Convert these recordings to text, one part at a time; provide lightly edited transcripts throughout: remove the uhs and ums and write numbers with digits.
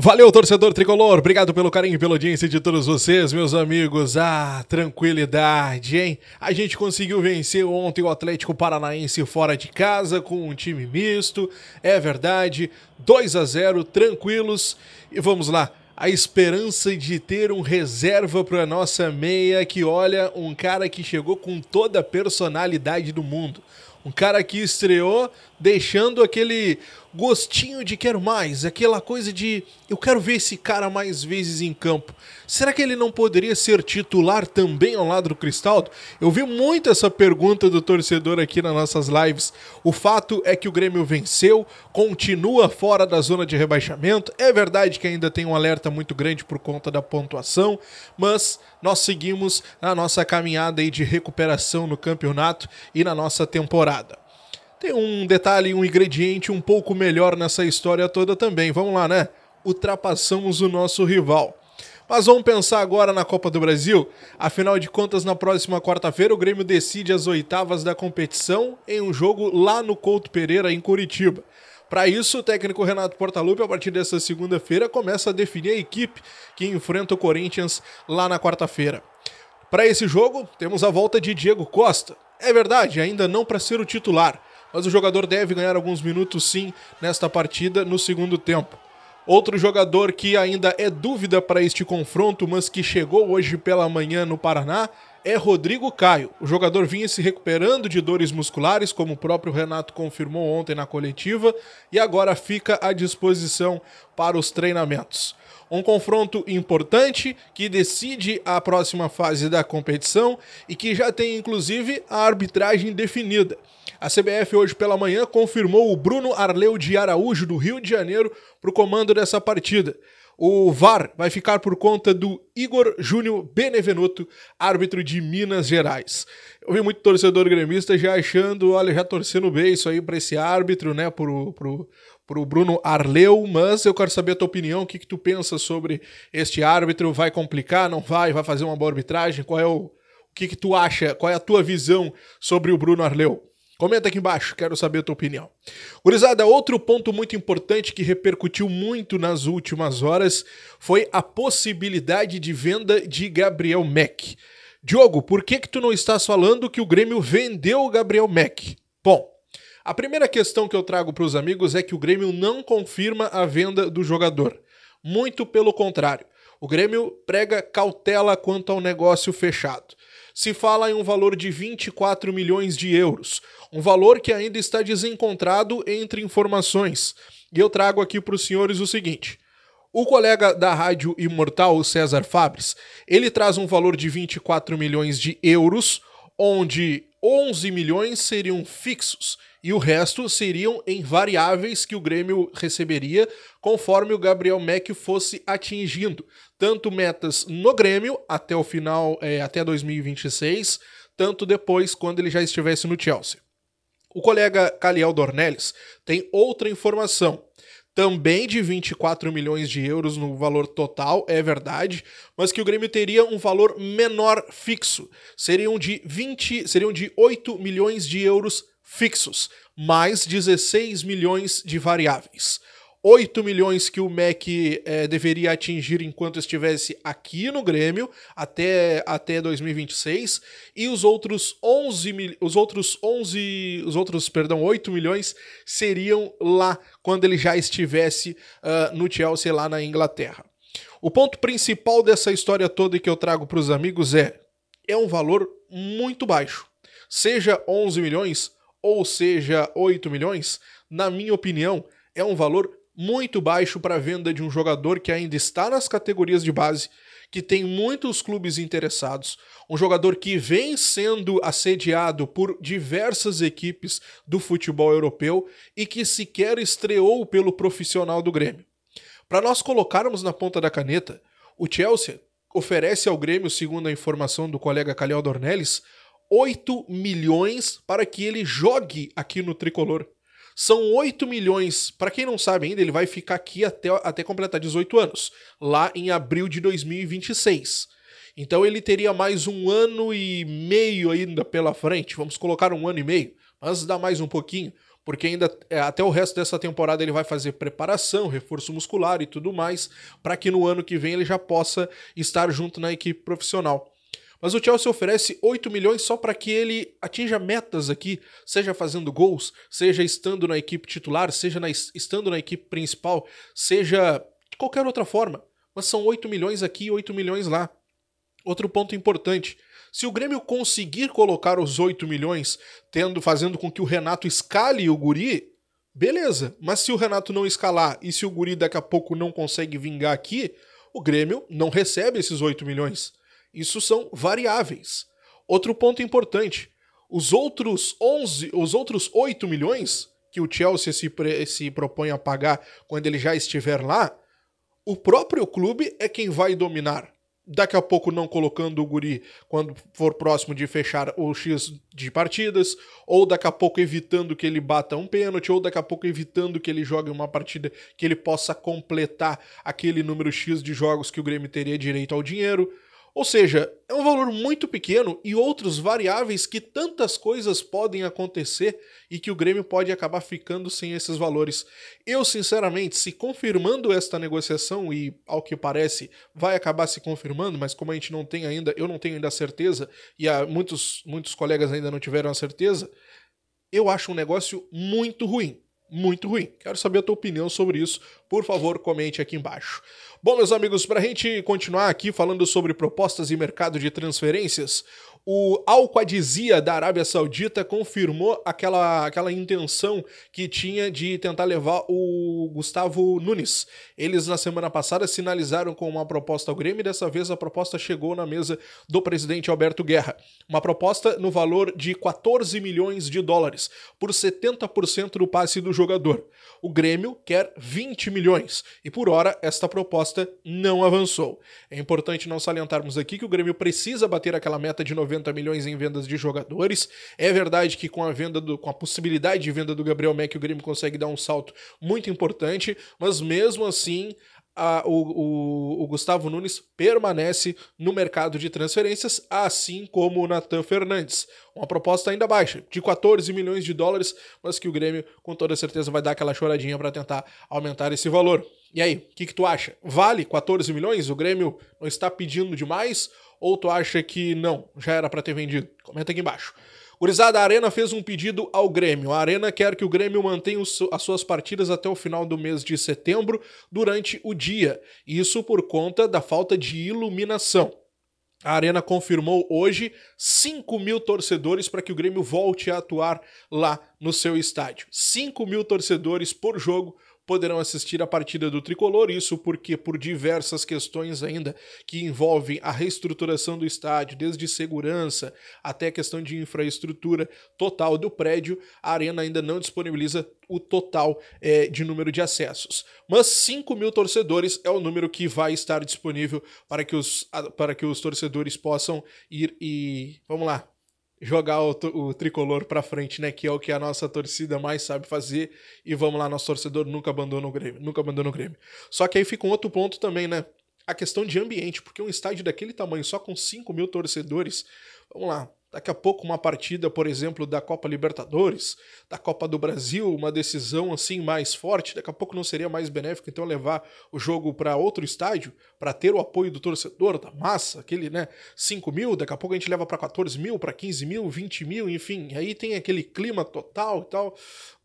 Valeu, torcedor tricolor, obrigado pelo carinho e pela audiência de todos vocês, meus amigos. Tranquilidade, hein? A gente conseguiu vencer ontem o Atlético Paranaense fora de casa com um time misto, é verdade, 2-0, tranquilos. E vamos lá, a esperança de ter um reserva para nossa meia, que olha, um cara que chegou com toda a personalidade do mundo. Um cara que estreou deixando aquele gostinho de quero mais, aquela coisa de eu quero ver esse cara mais vezes em campo. Será que ele não poderia ser titular também ao lado do Cristaldo? Eu vi muito essa pergunta do torcedor aqui nas nossas lives. O fato é que o Grêmio venceu, continua fora da zona de rebaixamento. É verdade que ainda tem um alerta muito grande por conta da pontuação, mas nós seguimos na nossa caminhada aí de recuperação no campeonato e na nossa temporada. Tem um detalhe, um ingrediente um pouco melhor nessa história toda também. Vamos lá, né? Ultrapassamos o nosso rival. Mas vamos pensar agora na Copa do Brasil. Afinal de contas, na próxima quarta-feira, o Grêmio decide as oitavas da competição em um jogo lá no Couto Pereira, em Curitiba. Para isso, o técnico Renato Portaluppi, a partir dessa segunda-feira, começa a definir a equipe que enfrenta o Corinthians lá na quarta-feira. Para esse jogo, temos a volta de Diego Costa. É verdade, ainda não para ser o titular, mas o jogador deve ganhar alguns minutos sim nesta partida no segundo tempo. Outro jogador que ainda é dúvida para este confronto, mas que chegou hoje pela manhã no Paraná, é Rodrigo Caio. O jogador vinha se recuperando de dores musculares, como o próprio Renato confirmou ontem na coletiva, e agora fica à disposição para os treinamentos. Um confronto importante que decide a próxima fase da competição e que já tem inclusive a arbitragem definida. A CBF hoje pela manhã confirmou o Bruno Arleu de Araújo, do Rio de Janeiro, para o comando dessa partida. O VAR vai ficar por conta do Igor Júnior Benevenuto, árbitro de Minas Gerais. Eu vi muito torcedor gremista já achando, olha, já torcendo bem isso aí para esse árbitro, né, pro Bruno Arleu, mas eu quero saber a tua opinião, o que tu pensa sobre este árbitro, vai complicar, não vai fazer uma boa arbitragem, o que tu acha, qual é a tua visão sobre o Bruno Arleu? Comenta aqui embaixo, quero saber a tua opinião. Gurizada, outro ponto muito importante que repercutiu muito nas últimas horas foi a possibilidade de venda de Gabriel Mack. Diogo, por que tu não estás falando que o Grêmio vendeu o Gabriel Mack? Bom, a primeira questão que eu trago para os amigos é que o Grêmio não confirma a venda do jogador. Muito pelo contrário, o Grêmio prega cautela quanto ao negócio fechado. Se fala em um valor de 24 milhões de euros, um valor que ainda está desencontrado entre informações. E eu trago aqui para os senhores o seguinte: o colega da Rádio Imortal, o César Fabres, ele traz um valor de 24 milhões de euros, onde 11 milhões seriam fixos e o resto seriam em variáveis que o Grêmio receberia conforme o Gabriel Mack fosse atingindo tanto metas no Grêmio até o final, até 2026, tanto depois quando ele já estivesse no Chelsea. O colega Caliel Dornelles tem outra informação, também de 24 milhões de euros no valor total, é verdade, mas que o Grêmio teria um valor menor fixo, seriam de 8 milhões de euros fixos, mais 16 milhões de variáveis. 8 milhões que o Mack deveria atingir enquanto estivesse aqui no Grêmio até 2026 e os outros 8 milhões seriam lá quando ele já estivesse no Chelsea lá na Inglaterra. O ponto principal dessa história toda que eu trago para os amigos é um valor muito baixo. Seja 11 milhões ou seja 8 milhões, na minha opinião, é um valor muito baixo para a venda de um jogador que ainda está nas categorias de base, que tem muitos clubes interessados, um jogador que vem sendo assediado por diversas equipes do futebol europeu e que sequer estreou pelo profissional do Grêmio. Para nós colocarmos na ponta da caneta, o Chelsea oferece ao Grêmio, segundo a informação do colega Caliel Dornelles, 8 milhões para que ele jogue aqui no Tricolor. São 8 milhões, para quem não sabe ainda, ele vai ficar aqui até completar 18 anos, lá em abril de 2026. Então ele teria mais 1 ano e meio ainda pela frente, vamos colocar 1 ano e meio, mas dá mais um pouquinho, porque ainda até o resto dessa temporada ele vai fazer preparação, reforço muscular e tudo mais, para que no ano que vem ele já possa estar junto na equipe profissional. Mas o Chelsea oferece 8 milhões só para que ele atinja metas aqui, seja fazendo gols, seja estando na equipe titular, seja estando na equipe principal, seja de qualquer outra forma. Mas são 8 milhões aqui e 8 milhões lá. Outro ponto importante, se o Grêmio conseguir colocar os 8 milhões, fazendo com que o Renato escale o guri, beleza. Mas se o Renato não escalar e se o guri daqui a pouco não consegue vingar aqui, o Grêmio não recebe esses 8 milhões. Isso são variáveis. Outro ponto importante, os outros 8 milhões que o Chelsea se propõe a pagar quando ele já estiver lá, o próprio clube é quem vai dominar. Daqui a pouco não colocando o guri quando for próximo de fechar o X de partidas, ou daqui a pouco evitando que ele bata um pênalti, ou daqui a pouco evitando que ele jogue uma partida que ele possa completar aquele número X de jogos que o Grêmio teria direito ao dinheiro. Ou seja, é um valor muito pequeno e outros variáveis que tantas coisas podem acontecer e que o Grêmio pode acabar ficando sem esses valores. Eu, sinceramente, se confirmando esta negociação, e ao que parece vai acabar se confirmando, mas como a gente não tem ainda, eu não tenho ainda a certeza, e muitos colegas ainda não tiveram a certeza, eu acho um negócio muito ruim. Muito ruim. Quero saber a tua opinião sobre isso. Por favor, comente aqui embaixo. Bom, meus amigos, para a gente continuar aqui falando sobre propostas e mercado de transferências, o Al-Qadisiyah da Arábia Saudita confirmou aquela intenção que tinha de tentar levar o Gustavo Nunes. Eles, na semana passada, sinalizaram com uma proposta ao Grêmio e dessa vez a proposta chegou na mesa do presidente Alberto Guerra. Uma proposta no valor de 14 milhões de dólares, por 70% do passe do jogador. O Grêmio quer 20 milhões e, por hora, esta proposta não avançou. É importante nós salientarmos aqui que o Grêmio precisa bater aquela meta de 90 milhões em vendas de jogadores. É verdade que com a possibilidade de venda do Gabriel Mack, o Grêmio consegue dar um salto muito importante, mas mesmo assim o Gustavo Nunes permanece no mercado de transferências, assim como o Nathan Fernandes. Uma proposta ainda baixa, de 14 milhões de dólares, mas que o Grêmio com toda certeza vai dar aquela choradinha para tentar aumentar esse valor. E aí, o que tu acha? Vale 14 milhões? O Grêmio não está pedindo demais? Ou tu acha que não, já era para ter vendido? Comenta aqui embaixo. Gurizada, a Arena fez um pedido ao Grêmio. A Arena quer que o Grêmio mantenha as suas partidas até o final do mês de setembro, durante o dia. Isso por conta da falta de iluminação. A Arena confirmou hoje 5 mil torcedores para que o Grêmio volte a atuar lá no seu estádio. 5 mil torcedores por jogo poderão assistir a partida do Tricolor, isso porque por diversas questões ainda que envolvem a reestruturação do estádio, desde segurança até a questão de infraestrutura total do prédio, a Arena ainda não disponibiliza o total de número de acessos. Mas 5 mil torcedores é o número que vai estar disponível para que os torcedores possam ir e, vamos lá, jogar o tricolor pra frente, né? Que é o que a nossa torcida mais sabe fazer. E vamos lá, nosso torcedor nunca abandona o Grêmio. Nunca abandona o Grêmio. Só que aí fica um outro ponto também, né? A questão de ambiente, porque um estádio daquele tamanho, só com 5 mil torcedores, vamos lá, daqui a pouco uma partida, por exemplo, da Copa Libertadores, da Copa do Brasil, uma decisão assim mais forte, daqui a pouco não seria mais benéfico então levar o jogo para outro estádio, para ter o apoio do torcedor, da massa, aquele, né, 5 mil, daqui a pouco a gente leva para 14 mil, para 15 mil, 20 mil, enfim, aí tem aquele clima total e tal.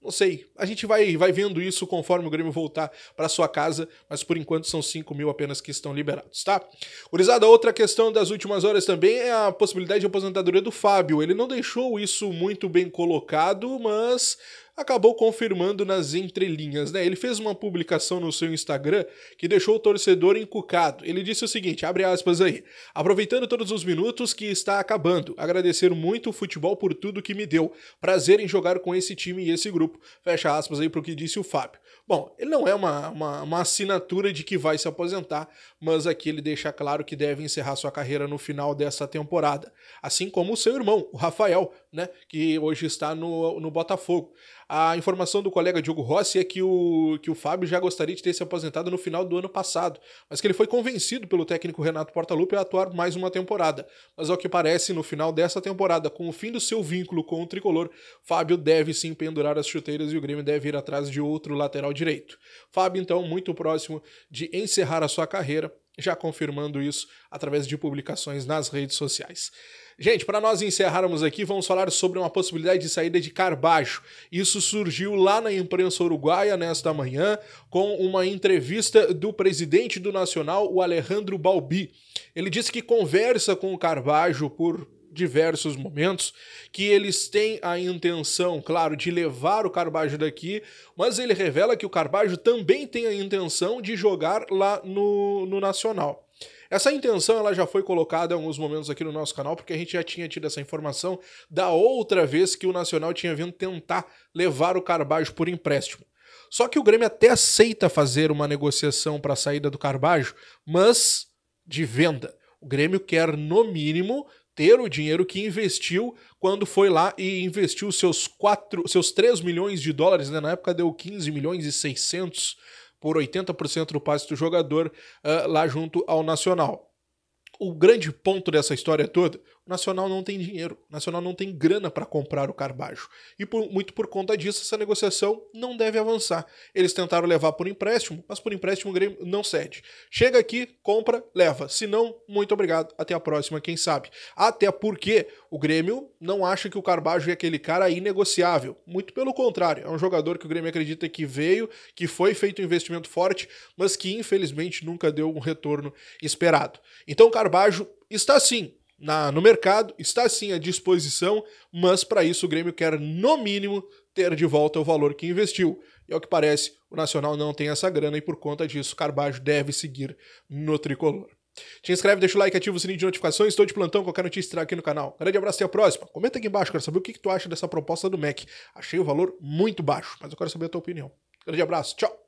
Não sei, a gente vai vendo isso conforme o Grêmio voltar para sua casa, mas por enquanto são 5 mil apenas que estão liberados, tá? Gurizada, outra questão das últimas horas também é a possibilidade de aposentadoria do Fábio. Ele não deixou isso muito bem colocado, mas acabou confirmando nas entrelinhas, né? Ele fez uma publicação no seu Instagram que deixou o torcedor encucado. Ele disse o seguinte, abre aspas aí, aproveitando todos os minutos que está acabando, agradecer muito o futebol por tudo que me deu, prazer em jogar com esse time e esse grupo, fecha aspas aí pro que disse o Fábio. Bom, ele não é uma assinatura de que vai se aposentar, mas aqui ele deixa claro que deve encerrar sua carreira no final dessa temporada, assim como o seu irmão, o Rafael, né, que hoje está no Botafogo. A informação do colega Diogo Rossi é que o Fábio já gostaria de ter se aposentado no final do ano passado, mas que ele foi convencido pelo técnico Renato Portaluppi a atuar mais uma temporada. Mas ao que parece, no final dessa temporada, com o fim do seu vínculo com o tricolor, Fábio deve sim pendurar as chuteiras e o Grêmio deve ir atrás de outro lateral direito. Fábio, então, muito próximo de encerrar a sua carreira, já confirmando isso através de publicações nas redes sociais. Gente, para nós encerrarmos aqui, vamos falar sobre uma possibilidade de saída de Carbajo. Isso surgiu lá na imprensa uruguaia nesta manhã, com uma entrevista do presidente do Nacional, o Alejandro Balbi. Ele disse que conversa com o Carbajo por diversos momentos, que eles têm a intenção, claro, de levar o Carbajo daqui, mas ele revela que o Carbajo também tem a intenção de jogar lá no Nacional. Essa intenção ela já foi colocada em alguns momentos aqui no nosso canal, porque a gente já tinha tido essa informação da outra vez que o Nacional tinha vindo tentar levar o Carbajo por empréstimo. Só que o Grêmio até aceita fazer uma negociação para a saída do Carbajo, mas de venda. O Grêmio quer, no mínimo, ter o dinheiro que investiu quando foi lá e investiu seus 3 milhões de dólares, né? Na época deu 15 milhões e 600 por 80% do passe do jogador lá junto ao Nacional. O grande ponto dessa história toda, o Nacional não tem dinheiro, o Nacional não tem grana para comprar o Carbajo. E muito por conta disso, essa negociação não deve avançar. Eles tentaram levar por empréstimo, mas por empréstimo o Grêmio não cede. Chega aqui, compra, leva. Se não, muito obrigado. Até a próxima, quem sabe. Até porque o Grêmio não acha que o Carbajo é aquele cara inegociável. Muito pelo contrário, é um jogador que o Grêmio acredita que veio, que foi feito um investimento forte, mas que infelizmente nunca deu um retorno esperado. Então o Carbajo está sim no mercado, está sim à disposição, mas para isso o Grêmio quer, no mínimo, ter de volta o valor que investiu. E ao que parece, o Nacional não tem essa grana e por conta disso o Carbajo deve seguir no tricolor. Te inscreve, deixa o like, ativa o sininho de notificações, estou de plantão, qualquer notícia estará aqui no canal. Grande abraço, até a próxima. Comenta aqui embaixo, quero saber o que tu acha dessa proposta do MEC. Achei o valor muito baixo, mas eu quero saber a tua opinião. Grande abraço, tchau!